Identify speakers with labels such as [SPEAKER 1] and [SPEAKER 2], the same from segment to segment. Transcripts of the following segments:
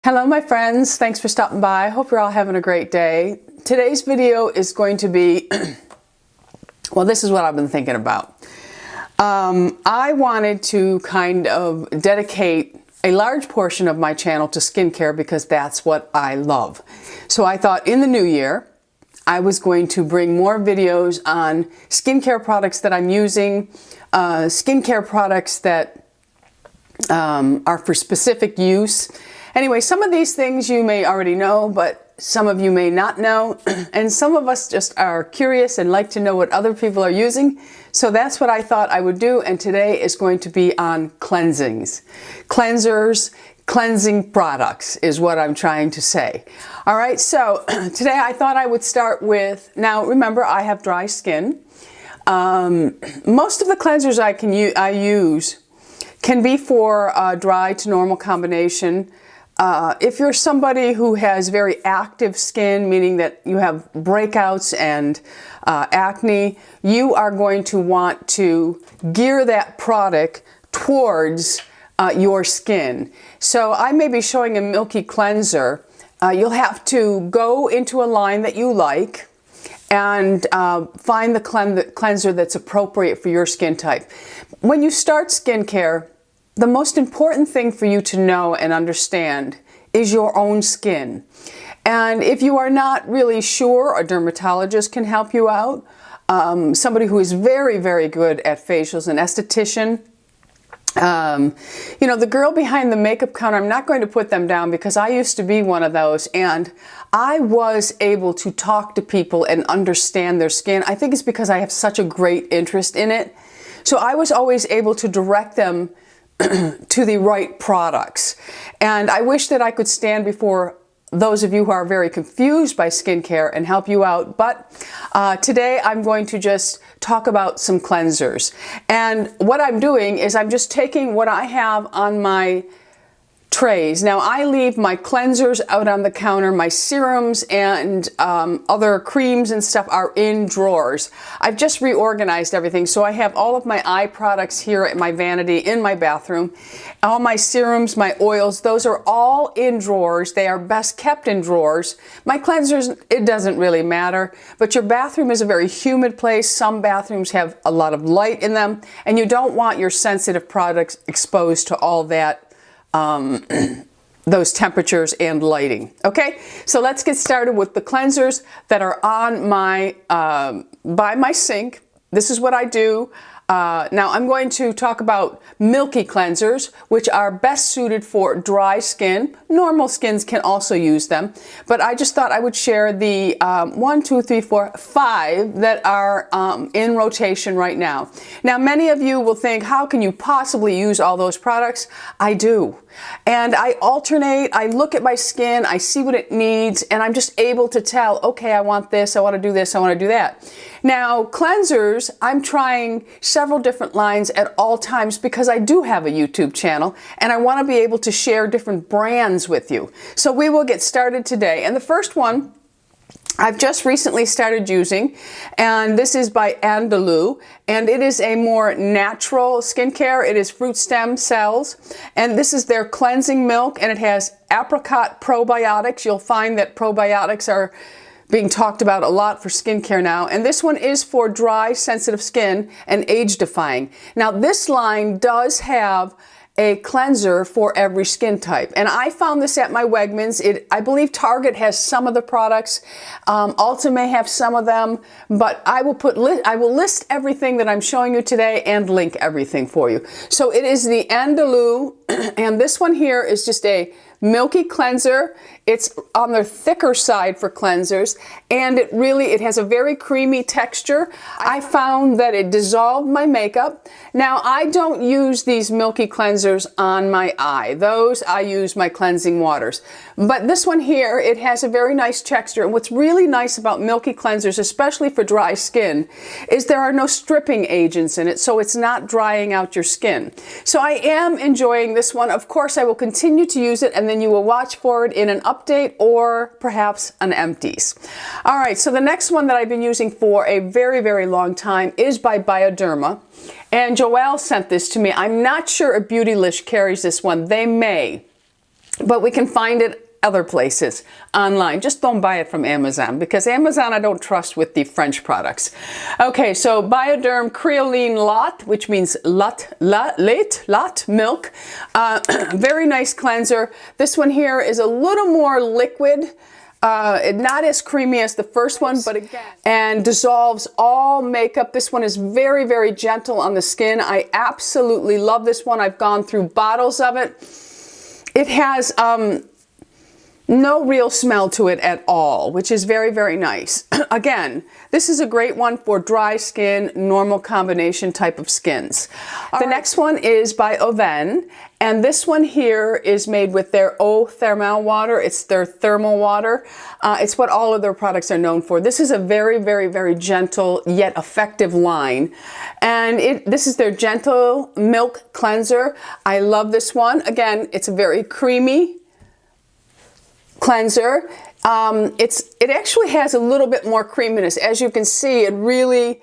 [SPEAKER 1] Hello my friends, thanks for stopping by. I hope you're all having a great day. Today's video is going to be, well, this is what I've been thinking about. I wanted to kind of dedicate a large portion of my channel to skincare because that's what I love. So I thought in the new year, I was going to bring more videos on skincare products that I'm using, skincare products that are for specific use. Anyway, some of these things you may already know, but some of you may not know. And some of us just are curious and like to know what other people are using. So that's what I thought I would do. And today is going to be on cleansings. Cleansers, cleansing products is what I'm trying to say. All right, so today I thought I would start with, now remember I have dry skin. Most of the cleansers I use can be for dry to normal combination. If you're somebody who has very active skin, meaning that you have breakouts and acne, you are going to want to gear that product towards your skin. So I may be showing a Milky cleanser. You'll have to go into a line that you like and find the cleanser that's appropriate for your skin type. When you start skincare, the most important thing for you to know and understand is your own skin. And if you are not really sure, a dermatologist can help you out. Somebody who is very, very good at facials, an esthetician. You know, the girl behind the makeup counter, I'm not going to put them down because I used to be one of those, and I was able to talk to people and understand their skin. I think it's because I have such a great interest in it. So I was always able to direct them to the right products. And I wish that I could stand before those of you who are very confused by skincare and help you out. But today I'm going to just talk about some cleansers. And what I'm doing is I'm just taking what I have on my trays. Now I leave my cleansers out on the counter. My serums and other creams and stuff are in drawers. I've just reorganized everything. So I have all of my eye products here at my vanity in my bathroom. All my serums, my oils, those are all in drawers. They are best kept in drawers. My cleansers, it doesn't really matter. But your bathroom is a very humid place. Some bathrooms have a lot of light in them. And you don't want your sensitive products exposed to all that those temperatures and lighting. Okay, so let's get started with the cleansers that are on my by my sink. This is what I do. Now I'm going to talk about Milky cleansers, which are best suited for dry skin. Normal skins can also use them, but I just thought I would share the 1, 2, 3, 4, 5 that are in rotation right now. Now many of you will think, how can you possibly use all those products? I do. And I alternate, I look at my skin, I see what it needs, and I'm just able to tell, okay, I want this, I want to do this, I want to do that. Now, cleansers, I'm trying several different lines at all times because I do have a YouTube channel and I want to be able to share different brands with you. So we will get started today. And the first one I've just recently started using, and this is by Andalou, and it is a more natural skincare. It is fruit stem cells, and this is their cleansing milk, and it has apricot probiotics. You'll find that probiotics are being talked about a lot for skincare now, and this one is for dry, sensitive skin and age-defying. Now, this line does have a cleanser for every skin type, and I found this at my Wegmans. I believe Target has some of the products. Ulta may have some of them, but I will list everything that I'm showing you today and link everything for you. So it is the Andalou, and this one here is just a Milky cleanser. It's on the thicker side for cleansers, and it has a very creamy texture. I found that it dissolved my makeup. Now, I don't use these Milky cleansers on my eye. Those I use my cleansing waters. But this one here, it has a very nice texture. And what's really nice about Milky cleansers, especially for dry skin, is there are no stripping agents in it, so it's not drying out your skin. So I am enjoying this one. Of course, I will continue to use it, and then you will watch for it in an update or perhaps an empties. All right, so the next one that I've been using for a very, very long time is by Bioderma. And Joelle sent this to me. I'm not sure if Beautylish carries this one. They may. but we can find it other places online. Just don't buy it from Amazon, because Amazon I don't trust with the French products. Okay, so Bioderm Creoline Lot, which means lot milk. Very nice cleanser. This one here is a little more liquid. Not as creamy as the first one, but again, and dissolves all makeup. This one is very, very gentle on the skin. I absolutely love this one. I've gone through bottles of it. It has no real smell to it at all, which is very, very nice. Again, this is a great one for dry skin, normal combination type of skins. The next one is by Avène, and this one here is made with their Thermale water. It's their thermal water. It's what all of their products are known for. This is a very, very, very gentle yet effective line. And this is their Gentle Milk Cleanser. I love this one. Again, it's a very creamy cleanser. It actually has a little bit more creaminess. As you can see, it really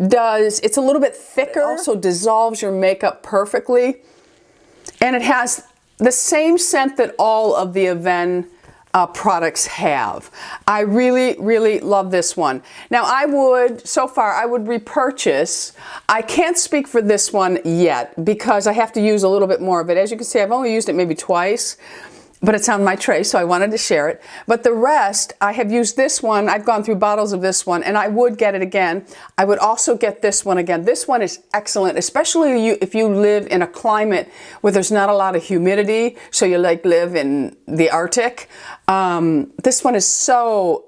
[SPEAKER 1] does. It's a little bit thicker. It also dissolves your makeup perfectly. And it has the same scent that all of the Avène products have. I really, really love this one. Now so far I would repurchase. I can't speak for this one yet because I have to use a little bit more of it. As you can see, I've only used it maybe twice, but it's on my tray, so I wanted to share it. But the rest, I have used this one. I've gone through bottles of this one, and I would get it again. I would also get this one again. This one is excellent, especially if you live in a climate where there's not a lot of humidity, so you like live in the Arctic. This one is so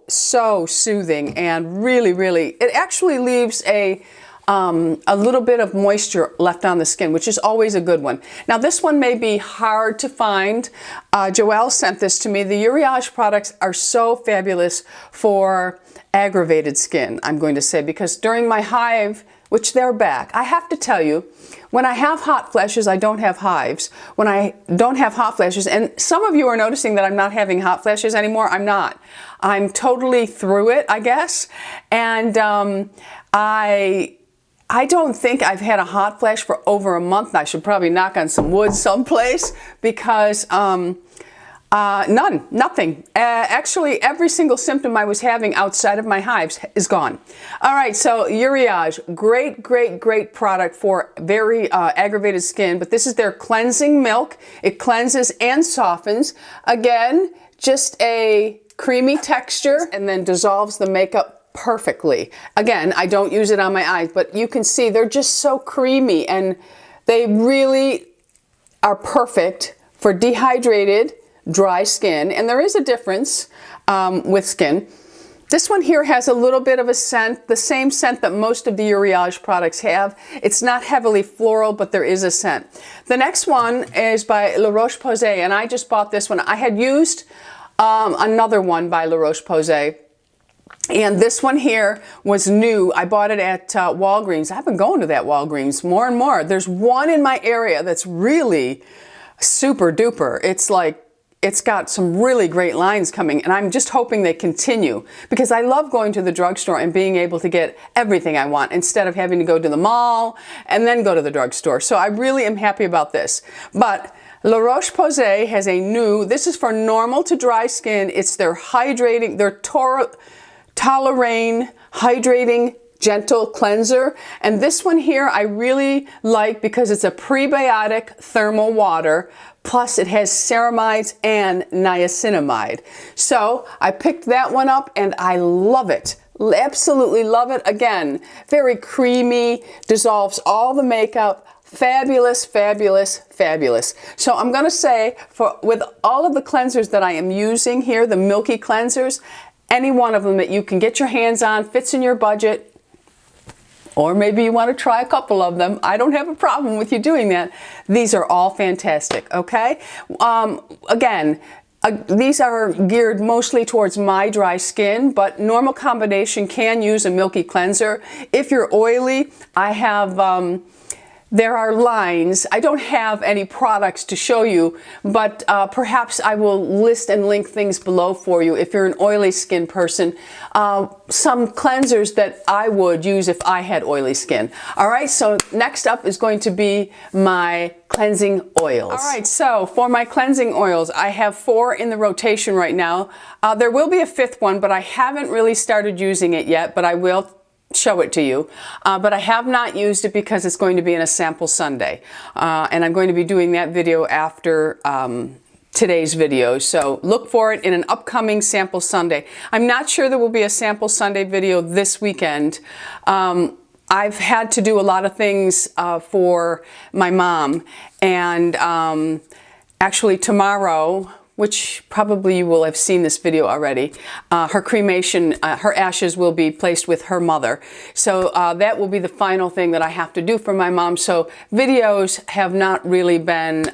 [SPEAKER 1] soothing and really, really, it actually leaves a little bit of moisture left on the skin, which is always a good one. Now this one may be hard to find. Joelle sent this to me. The Uriage products are so fabulous for aggravated skin, I'm going to say, because during my hive, which they're back, I have to tell you, when I have hot flashes, I don't have hives. When I don't have hot flashes, and some of you are noticing that I'm not having hot flashes anymore. I'm not. I'm totally through it, I guess. And I don't think I've had a hot flash for over a month. I should probably knock on some wood someplace because nothing. Actually, every single symptom I was having outside of my hives is gone. All right, so Uriage, great, great, great product for very aggravated skin, but this is their cleansing milk. It cleanses and softens. Again, just a creamy texture and then dissolves the makeup perfectly. Again, I don't use it on my eyes, but you can see they're just so creamy and they really are perfect for dehydrated, dry skin. And there is a difference with skin. This one here has a little bit of a scent, the same scent that most of the Uriage products have. It's not heavily floral, but there is a scent. The next one is by La Roche-Posay, and I just bought this one. I had used another one by La Roche-Posay, and this one here was new. I bought it at Walgreens. I've been going to that Walgreens more and more. There's one in my area that's really super duper. It's like, it's got some really great lines coming, and I'm just hoping they continue because I love going to the drugstore and being able to get everything I want instead of having to go to the mall and then go to the drugstore. So I really am happy about this. But La Roche-Posay has a new, this is for normal to dry skin. It's their hydrating, their Toleraine Hydrating Gentle Cleanser. And this one here I really like because it's a prebiotic thermal water, plus it has ceramides and niacinamide. So I picked that one up and I love it. Absolutely love it. Again, very creamy, dissolves all the makeup. Fabulous, fabulous, fabulous. So I'm going to say, with all of the cleansers that I am using here, the Milky cleansers, any one of them that you can get your hands on, fits in your budget, or maybe you want to try a couple of them. I don't have a problem with you doing that. These are all fantastic, okay? Again, these are geared mostly towards my dry skin, but normal combination can use a Milky cleanser. If you're oily, I have there are lines. I don't have any products to show you, but perhaps I will list and link things below for you if you're an oily skin person. Some cleansers that I would use if I had oily skin. All right, so next up is going to be my cleansing oils. All right, so for my cleansing oils, I have 4 in the rotation right now. There will be a 5th one, but I haven't really started using it yet, but I will show it to you. But I have not used it because it's going to be in a sample Sunday. And I'm going to be doing that video after today's video. So look for it in an upcoming sample Sunday. I'm not sure there will be a sample Sunday video this weekend. I've had to do a lot of things for my mom, and actually tomorrow, which probably you will have seen this video already, her cremation, her ashes will be placed with her mother. So that will be the final thing that I have to do for my mom. So videos have not really been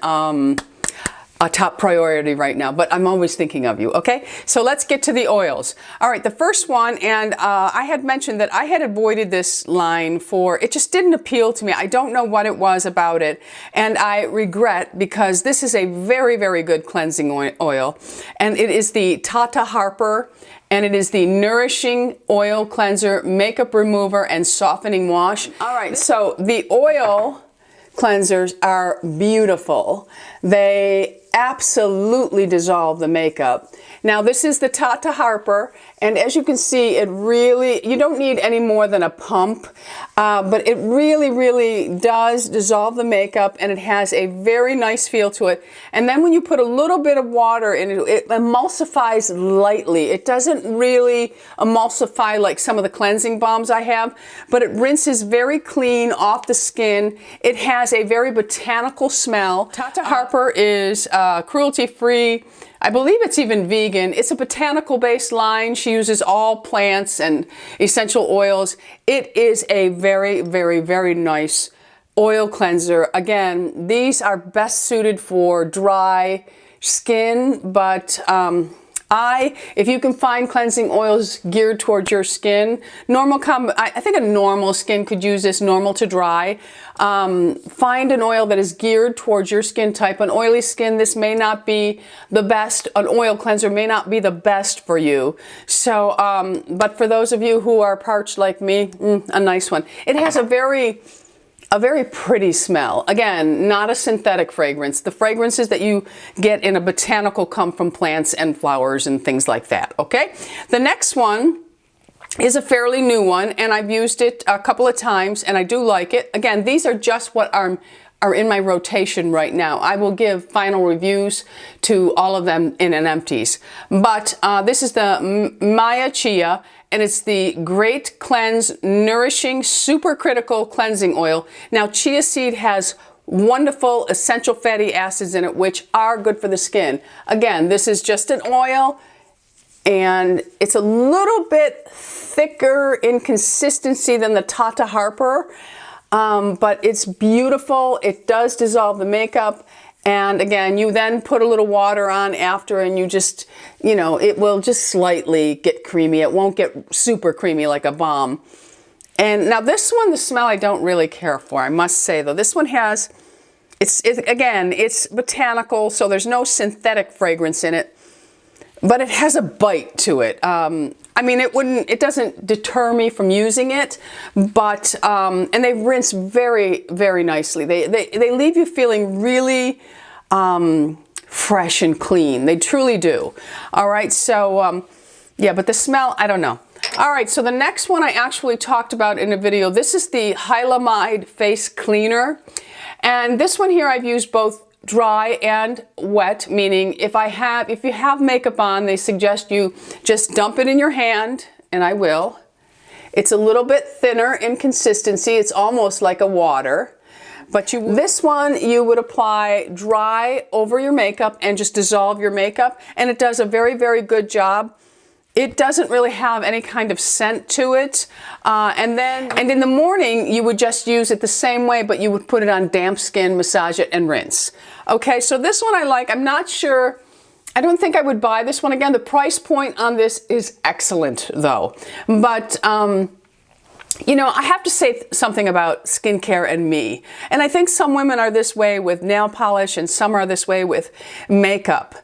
[SPEAKER 1] a top priority right now, but I'm always thinking of you, okay? So let's get to the oils. All right, the first one, and I had mentioned that I had avoided this line it just didn't appeal to me. I don't know what it was about it, and I regret, because this is a very, very good cleansing oil, and it is the Tata Harper, and it is the Nourishing Oil Cleanser, Makeup Remover, and Softening Wash. All right, so the oil cleansers are beautiful. They absolutely dissolve the makeup. Now this is the Tata Harper, and as you can see, it really, you don't need any more than a pump, but it really, really does dissolve the makeup, and it has a very nice feel to it. And then when you put a little bit of water in it, it emulsifies lightly. It doesn't really emulsify like some of the cleansing balms I have, but it rinses very clean off the skin. It has a very botanical smell. Tata Harper is cruelty-free. I believe it's even vegan. It's a botanical based line. She uses all plants and essential oils. It is a very, very, very nice oil cleanser. Again, these are best suited for dry skin, but if you can find cleansing oils geared towards your skin, I think a normal skin could use this, normal to dry. Find an oil that is geared towards your skin type. An oily skin, this may not be the best. An oil cleanser may not be the best for you. So, but for those of you who are parched like me, a nice one. It has a very pretty smell. Again, not a synthetic fragrance. The fragrances that you get in a botanical come from plants and flowers and things like that, okay? The next one is a fairly new one, and I've used it a couple of times, and I do like it. Again, these are just what are in my rotation right now. I will give final reviews to all of them in an empties. But this is the Maya Chia, and it's the Great Cleanse Nourishing Supercritical Cleansing Oil. Now, chia seed has wonderful essential fatty acids in it, which are good for the skin. Again, this is just an oil, and it's a little bit thicker in consistency than the Tata Harper, but it's beautiful. It does dissolve the makeup. And again, you then put a little water on after, and you just, you know, it will just slightly get creamy. It won't get super creamy like a balm. And now this one, the smell I don't really care for, I must say though. This one has, again, it's botanical, so there's no synthetic fragrance in it, but it has a bite to it. I mean, it doesn't deter me from using it, but, and they rinse very, very nicely. They leave you feeling really fresh and clean. They truly do. All right, so, yeah, but the smell, I don't know. All right, so the next one I actually talked about in a video. This is the Hylamide Face Cleaner. And this one here I've used both dry and wet, meaning if you have makeup on, they suggest you just dump it in your hand, and I will. It's a little bit thinner in consistency. It's almost like a water. But this one you would apply dry over your makeup and just dissolve your makeup, and it does a very, very good job. It doesn't really have any kind of scent to it. And in the morning, you would just use it the same way, but you would put it on damp skin, massage it, and rinse. Okay, so this one I like. I'm not sure, I don't think I would buy this one again. The price point on this is excellent though. But You know, I have to say something about skincare and me. And I think some women are this way with nail polish and some are this way with makeup.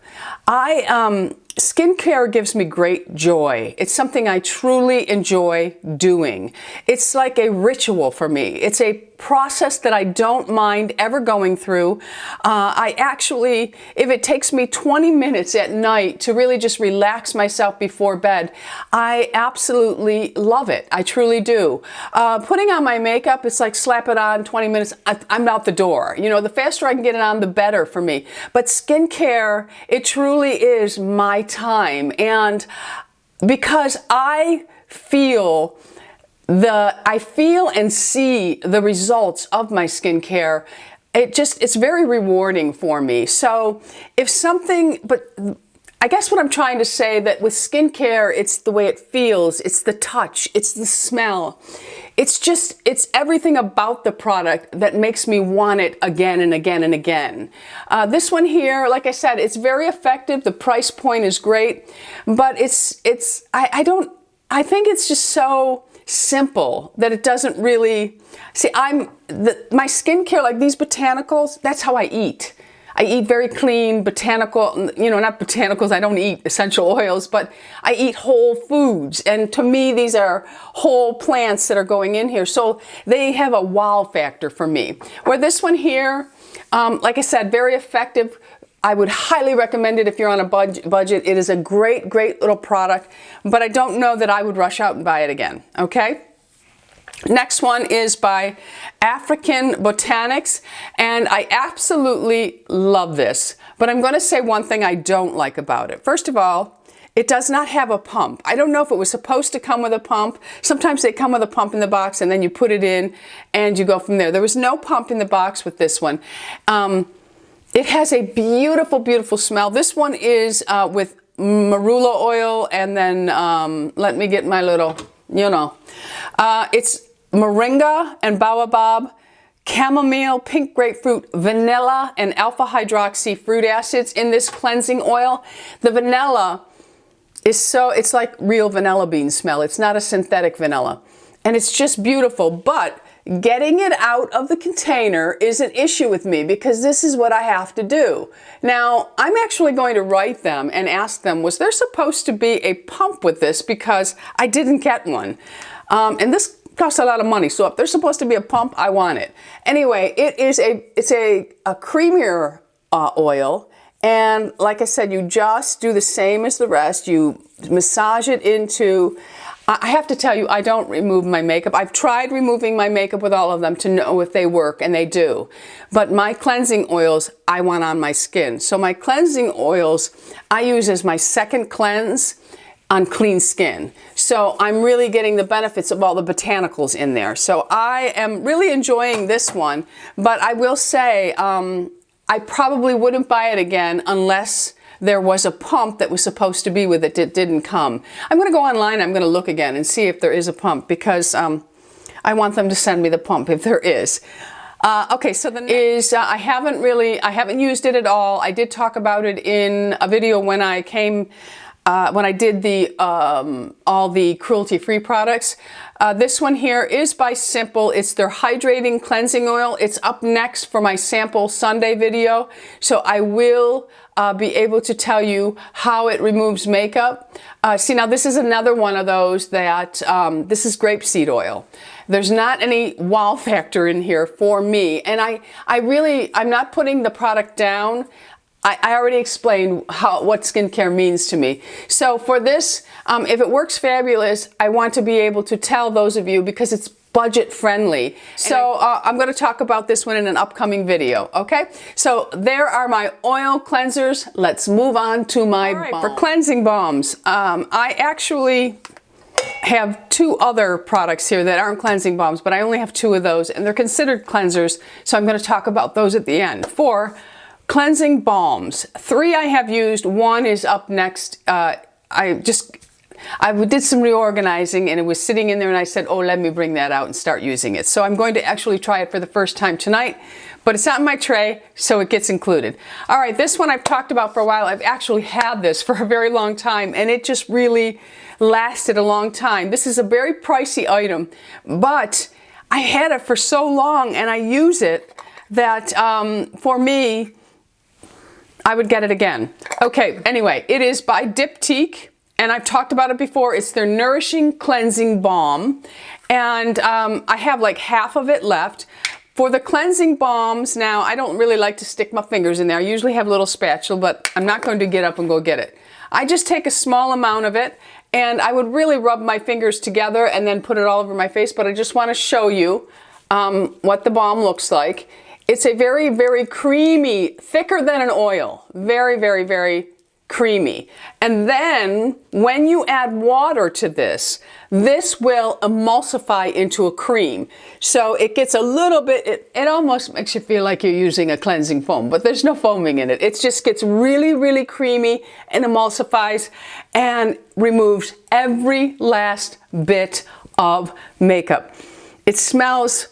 [SPEAKER 1] Skincare gives me great joy. It's something I truly enjoy doing. It's like a ritual for me. It's a process that I don't mind ever going through. I actually, if it takes me 20 minutes at night to really just relax myself before bed, I absolutely love it. I truly do. Putting on my makeup, it's like slap it on, 20 minutes, I'm out the door. You know, the faster I can get it on, the better for me. But skincare, it truly is my time. And because I feel and see the results of my skincare, it's very rewarding for me. So if something, but I guess what I'm trying to say that with skincare, it's the way it feels, it's the touch, it's the smell. It's everything about the product that makes me want it again and again and again. This one here, like I said, it's very effective. The price point is great, but I think it's just so simple that it doesn't really, see, my skincare, like these botanicals, that's how I eat. I eat very clean, botanical, you know, not botanicals, I don't eat essential oils, but I eat whole foods. And to me, these are whole plants that are going in here. So they have a wow factor for me. Where this one here, like I said, very effective. I would highly recommend it if you're on a budget. It is a great, great little product, but I don't know that I would rush out and buy it again, okay? Next one is by African Botanics, and I absolutely love this. But I'm going to say one thing I don't like about it. First of all, it does not have a pump. I don't know if it was supposed to come with a pump. Sometimes they come with a pump in the box and then you put it in and you go from there. There was no pump in the box with this one. It has a beautiful, beautiful smell. This one is with marula oil and then, let me get my little, you know, it's moringa and baobab, chamomile, pink grapefruit, vanilla, and alpha hydroxy fruit acids in this cleansing oil. The vanilla is it's like real vanilla bean smell. It's not a synthetic vanilla. And it's just beautiful, but getting it out of the container is an issue with me because this is what I have to do. Now, I'm actually going to write them and ask them, was there supposed to be a pump with this, because I didn't get one. And this costs a lot of money, so if there's supposed to be a pump, I want it. Anyway, it's a creamier oil, and like I said, you just do the same as the rest. You massage it into, I have to tell you, I don't remove my makeup. I've tried removing my makeup with all of them to know if they work, and they do. But my cleansing oils, I want on my skin. So my cleansing oils, I use as my second cleanse on clean skin. So I'm really getting the benefits of all the botanicals in there. So I am really enjoying this one, but I will say I probably wouldn't buy it again unless there was a pump that was supposed to be with it that didn't come. I'm gonna go online, I'm gonna look again and see if there is a pump, because I want them to send me the pump if there is. Okay, so the next is, I haven't used it at all. I did talk about it in a video when I did the all the cruelty-free products. This one here is by Simple. It's their Hydrating Cleansing Oil. It's up next for my Sample Sunday video. So I will be able to tell you how it removes makeup. See, now this is another one of those that, this is grapeseed oil. There's not any wow factor in here for me. And I'm not putting the product down. I already explained what skincare means to me. So for this, if it works fabulous, I want to be able to tell those of you, because it's budget friendly. So I'm going to talk about this one in an upcoming video, okay? So there are my oil cleansers. Let's move on to my balm. For cleansing balms, I actually have two other products here that aren't cleansing balms, but I only have two of those, and they're considered cleansers, so I'm going to talk about those at the end. For cleansing balms, 3 I have used, 1 is up next. I did some reorganizing and it was sitting in there and I said, oh, let me bring that out and start using it. So I'm going to actually try it for the first time tonight, but it's not in my tray, so it gets included. All right, this one I've talked about for a while. I've actually had this for a very long time and it just really lasted a long time. This is a very pricey item, but I had it for so long and I use it that for me, I would get it again. Okay, anyway, it is by Diptyque, and I've talked about it before. It's their Nourishing Cleansing Balm, and I have like half of it left. For the cleansing balms, now I don't really like to stick my fingers in there. I usually have a little spatula, but I'm not going to get up and go get it. I just take a small amount of it, and I would really rub my fingers together and then put it all over my face, but I just want to show you what the balm looks like. It's a very, very creamy, thicker than an oil. Very, very, very creamy. And then when you add water to this, this will emulsify into a cream. So it gets a little bit, it almost makes you feel like you're using a cleansing foam, but there's no foaming in it. It just gets really, really creamy and emulsifies and removes every last bit of makeup. It smells,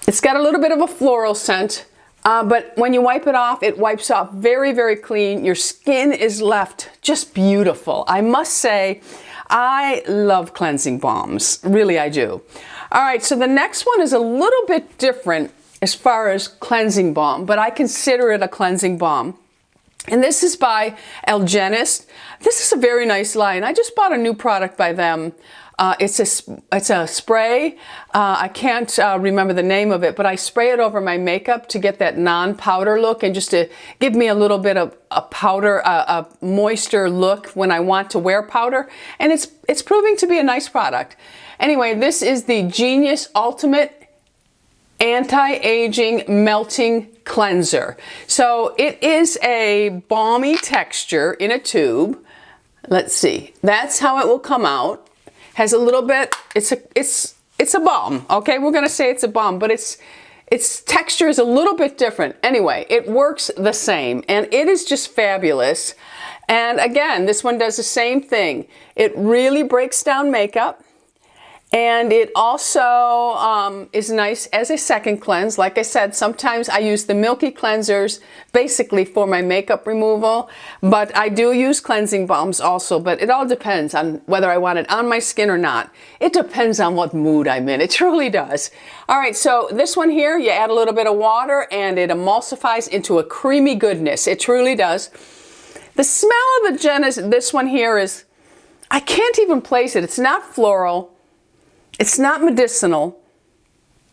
[SPEAKER 1] it's got a little bit of a floral scent, but when you wipe it off, it wipes off very, very clean. Your skin is left just beautiful. I must say, I love cleansing balms. Really, I do. All right, so the next one is a little bit different as far as cleansing balm, but I consider it a cleansing balm. And this is by Algenist. This is a very nice line. I just bought a new product by them. It's a spray. I can't remember the name of it, but I spray it over my makeup to get that non-powder look and just to give me a little bit of a powder, a moisture look when I want to wear powder. And it's proving to be a nice product. Anyway, this is the Genius Ultimate Anti-Aging Melting Cleanser. So it is a balmy texture in a tube. Let's see. That's how it will come out. Has a little bit, it's a balm, okay? We're gonna say it's a balm, but its texture is a little bit different. Anyway, it works the same, and it is just fabulous. And again, this one does the same thing. It really breaks down makeup, and it also is nice as a second cleanse. Like I said, sometimes I use the Milky cleansers basically for my makeup removal, but I do use cleansing balms also, but it all depends on whether I want it on my skin or not. It depends on what mood I'm in. It truly does. All right, so this one here, you add a little bit of water and it emulsifies into a creamy goodness. It truly does. The smell of this one here is, I can't even place it. It's not floral. It's not medicinal,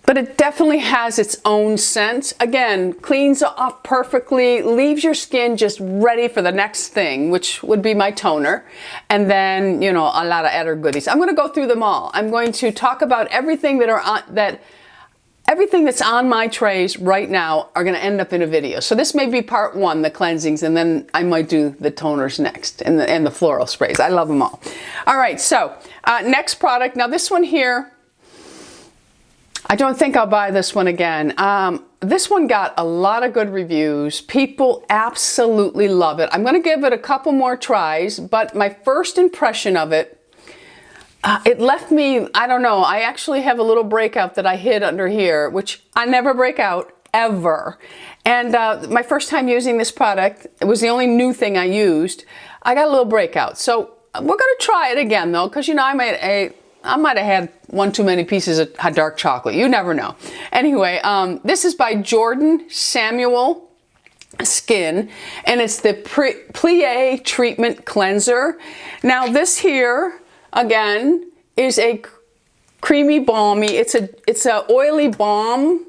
[SPEAKER 1] but it definitely has its own scent. Again, cleans off perfectly, leaves your skin just ready for the next thing, which would be my toner. And then, you know, a lot of other goodies. I'm going to go through them all. I'm going to talk about everything everything that's on my trays right now are going to end up in a video. So this may be part one, the cleansings, and then I might do the toners next and the floral sprays. I love them all. All right, so next product. Now this one here, I don't think I'll buy this one again. This one got a lot of good reviews. People absolutely love it. I'm going to give it a couple more tries, but my first impression of it, it left me, I don't know, I actually have a little breakout that I hid under here, which I never break out, ever. And my first time using this product, it was the only new thing I used, I got a little breakout. So we're going to try it again though, because you know, I might have had one too many pieces of dark chocolate. You never know. Anyway, this is by Jordan Samuel Skin, and it's the Plié Treatment Cleanser. Now this here, again, is a creamy balmy. It's a oily balm,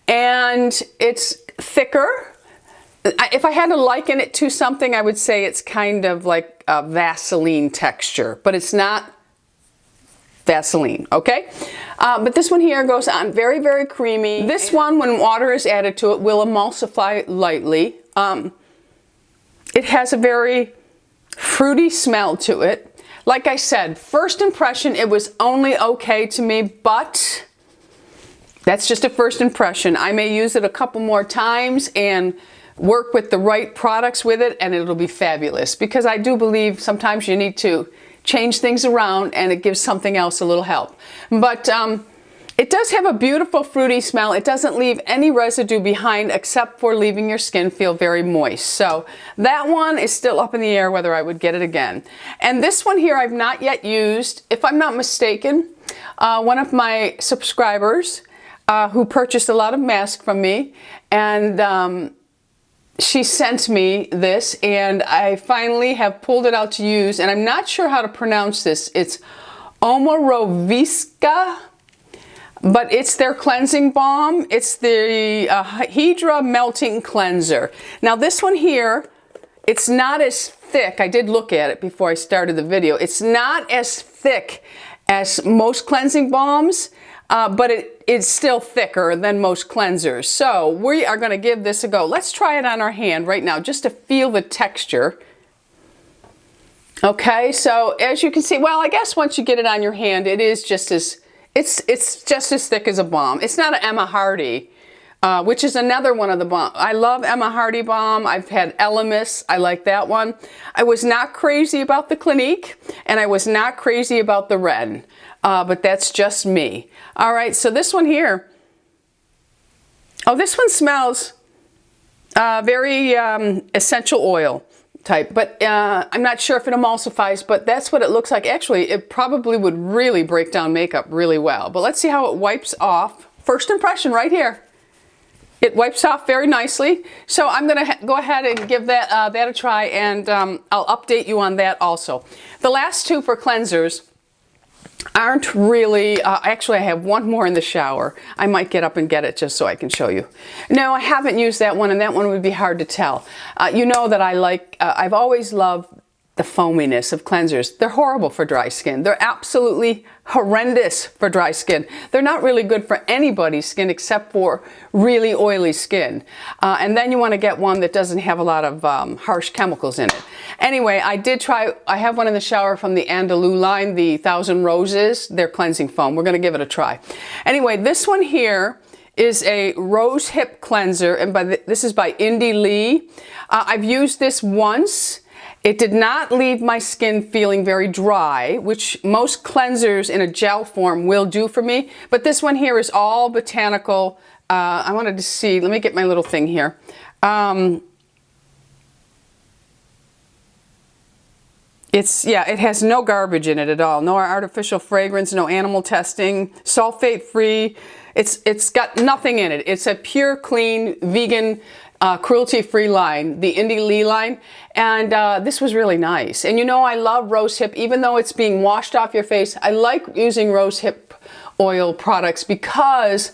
[SPEAKER 1] and it's thicker. If I had to liken it to something, I would say it's kind of like a Vaseline texture, but it's not Vaseline, okay? But this one here goes on very, very creamy. This one, when water is added to it, will emulsify lightly. It has a very fruity smell to it. Like I said, first impression, it was only okay to me, but that's just a first impression. I may use it a couple more times and work with the right products with it, and it'll be fabulous. Because I do believe sometimes you need to change things around and it gives something else a little help. But it does have a beautiful fruity smell. It doesn't leave any residue behind except for leaving your skin feel very moist. So that one is still up in the air whether I would get it again. And this one here I've not yet used. If I'm not mistaken, one of my subscribers who purchased a lot of masks from me, and she sent me this, and I finally have pulled it out to use, and I'm not sure how to pronounce this. It's Omorovicza, but it's their cleansing balm. It's the Hydra melting cleanser. Now this one here, it's not as thick. I did look at it before I started the video. It's not as thick as most cleansing balms, but it's still thicker than most cleansers. So we are going to give this a go. Let's try it on our hand right now just to feel the texture. Okay, so as you can see, well, I guess once you get it on your hand, it is just as, it's just as thick as a balm. It's not an Emma Hardy, which is another one of the balm. I love Emma Hardy balm. I've had Elemis. I like that one. I was not crazy about the Clinique, and I was not crazy about the Ren, but that's just me. All right, so this one here. Oh, this one smells very essential oil type, but I'm not sure if it emulsifies, but that's what it looks like. Actually, it probably would really break down makeup really well. But let's see how it wipes off. First impression right here. It wipes off very nicely. So I'm going to go ahead and give that a try, and I'll update you on that also. The last two for cleansers aren't really, actually I have one more in the shower. I might get up and get it just so I can show you. No, I haven't used that one, and that one would be hard to tell. You know that I like, I've always loved the foaminess of cleansers. They're horrible for dry skin. They're absolutely horrendous for dry skin. They're not really good for anybody's skin except for really oily skin. And then you want to get one that doesn't have a lot of harsh chemicals in it. Anyway, I did try, I have one in the shower from the Andalou line, the 1000 Roses, their cleansing foam. We're going to give it a try. Anyway, this one here is a rose hip cleanser, and this is by Indy Lee. I've used this once. It did not leave my skin feeling very dry, which most cleansers in a gel form will do for me. But this one here is all botanical. I wanted to see, let me get my little thing here. It has no garbage in it at all. No artificial fragrance, no animal testing, sulfate free. It's got nothing in it. It's a pure, clean, vegan, cruelty-free line, the Indy Lee line, and this was really nice. And you know, I love rose hip, even though it's being washed off your face. I like using rose hip oil products because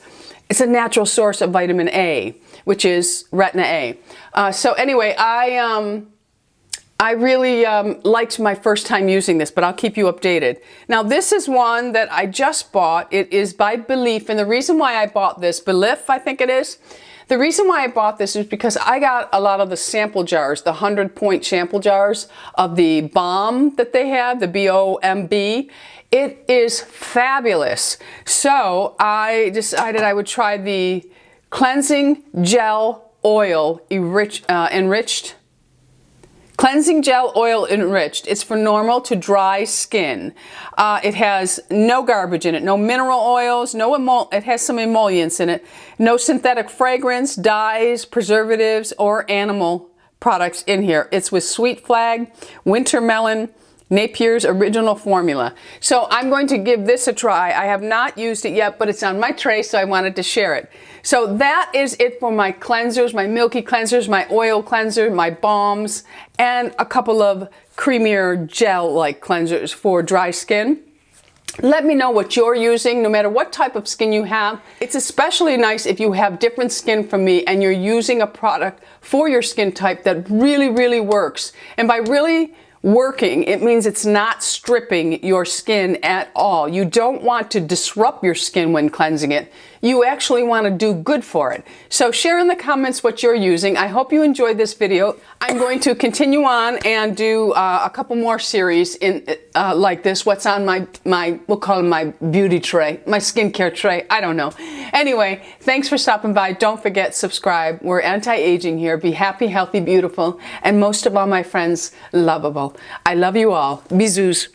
[SPEAKER 1] it's a natural source of vitamin A, which is retina A. So anyway, I really liked my first time using this, but I'll keep you updated. Now this is one that I just bought. It is by Belief, and the reason why I bought this, Belief I think it is, the reason why I bought this is because I got a lot of the sample jars, the 100-point sample jars of the Balm that they have, the B-O-M-B. It is fabulous. So I decided I would try the Cleansing Gel Oil Enriched. Cleansing Gel Oil Enriched. It's for normal to dry skin. It has no garbage in it, no mineral oils, it has some emollients in it, no synthetic fragrance, dyes, preservatives, or animal products in here. It's with Sweet Flag, Winter Melon, Napier's original formula. So I'm going to give this a try. I have not used it yet, but it's on my tray, so I wanted to share it. So that is it for my cleansers, my Milky cleansers, my oil cleanser, my balms, and a couple of creamier gel-like cleansers for dry skin. Let me know what you're using, no matter what type of skin you have. It's especially nice if you have different skin from me and you're using a product for your skin type that really, really works. And by really working, it means it's not stripping your skin at all. You don't want to disrupt your skin when cleansing it. You actually want to do good for it. So share in the comments what you're using. I hope you enjoyed this video. I'm going to continue on and do a couple more series in like this. What's on we'll call it my beauty tray, my skincare tray. I don't know. Anyway, thanks for stopping by. Don't forget, subscribe. We're anti-aging here. Be happy, healthy, beautiful, and most of all, my friends, lovable. I love you all. Bisous.